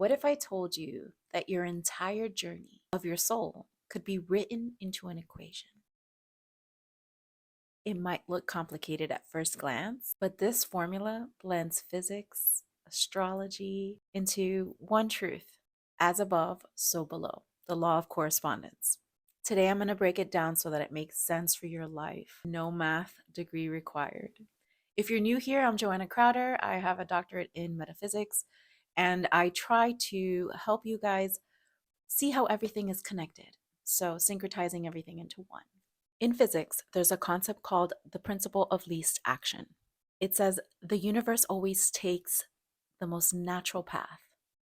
What if I told you that your entire journey of your soul could be written into an equation? It might look complicated at first glance, but this formula blends physics, astrology into one truth: as above, so below, the law of correspondence. Today, I'm going to break it down so that it makes sense for your life. No math degree required. If you're new here, I'm Joanna Crowder. I have a doctorate in metaphysics, and I try to help you guys see how everything is connected. So, syncretizing everything into one. In physics, there's a concept called the principle of least action. It says the universe always takes the most natural path,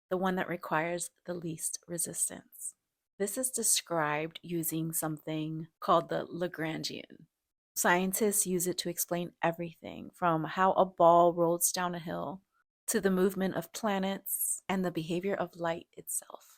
the one that requires the least resistance. This is described using something called the Lagrangian. Scientists use it to explain everything from how a ball rolls down a hill to the movement of planets and the behavior of light itself.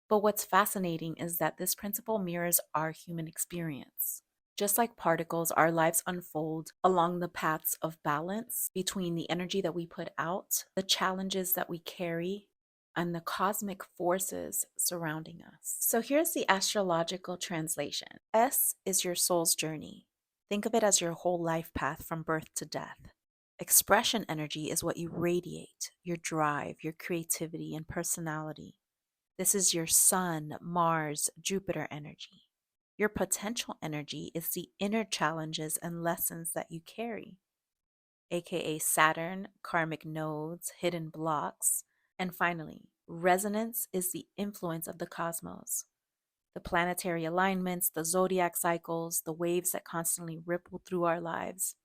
But what's fascinating is that this principle mirrors our human experience. Just like particles, our lives unfold along the paths of balance between the energy that we put out, the challenges that we carry, and the cosmic forces surrounding us. So here's the astrological translation. S is your soul's journey. Think of it as your whole life path from birth to death. Expression energy is what you radiate, your drive, your creativity, and personality. This is your Sun, Mars, Jupiter energy. Your potential energy is the inner challenges and lessons that you carry, aka Saturn, karmic nodes, hidden blocks. And finally, resonance is the influence of the cosmos, the planetary alignments, the zodiac cycles, the waves that constantly ripple through our lives.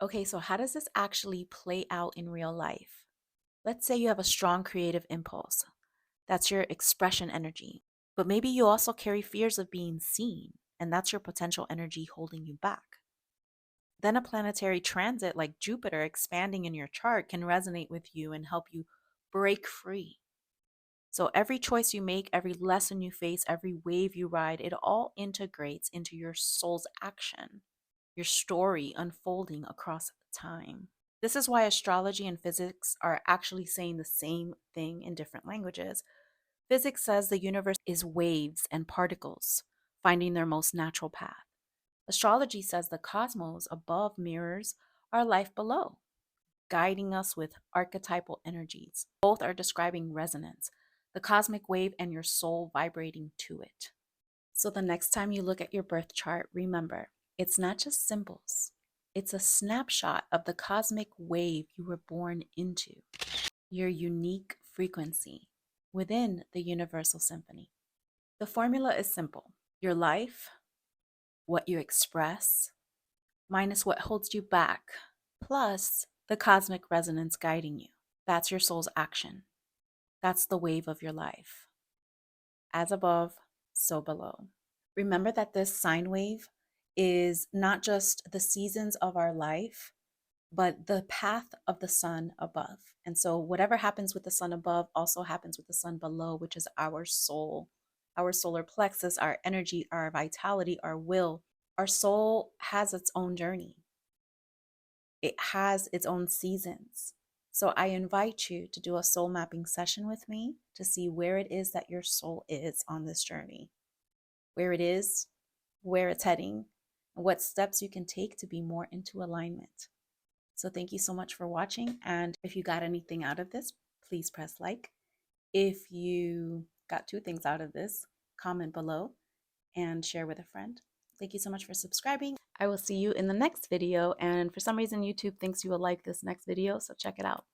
Okay, so how does this actually play out in real life? Let's say you have a strong creative impulse. That's your expression energy. But maybe you also carry fears of being seen, and that's your potential energy holding you back. Then a planetary transit like Jupiter expanding in your chart can resonate with you and help you break free. So every choice you make, every lesson you face, every wave you ride, it all integrates into your soul's action, your story unfolding across time. This is why astrology and physics are actually saying the same thing in different languages. Physics says the universe is waves and particles finding their most natural path. Astrology says the cosmos above mirrors our life below, guiding us with archetypal energies. Both are describing resonance, the cosmic wave and your soul vibrating to it. So the next time you look at your birth chart, remember, it's not just symbols. It's a snapshot of the cosmic wave you were born into, your unique frequency within the universal symphony. The formula is simple. Your life, what you express, minus what holds you back, plus the cosmic resonance guiding you. That's your soul's action. That's the wave of your life. As above, so below. Remember that this sine wave is not just the seasons of our life, but the path of the sun above. And so whatever happens with the sun above also happens with the sun below, which is our soul, our solar plexus, our energy, our vitality, our will. Our soul has its own journey. It has its own seasons. So I invite you to do a soul mapping session with me to see where it is that your soul is on this journey, where it is, where it's heading, and what steps you can take to be more into alignment. So thank you so much for watching. And if you got anything out of this, please press like. If you got 2 things out of this, comment below and share with a friend. Thank you so much for subscribing. I will see you in the next video. And for some reason, YouTube thinks you will like this next video, so check it out.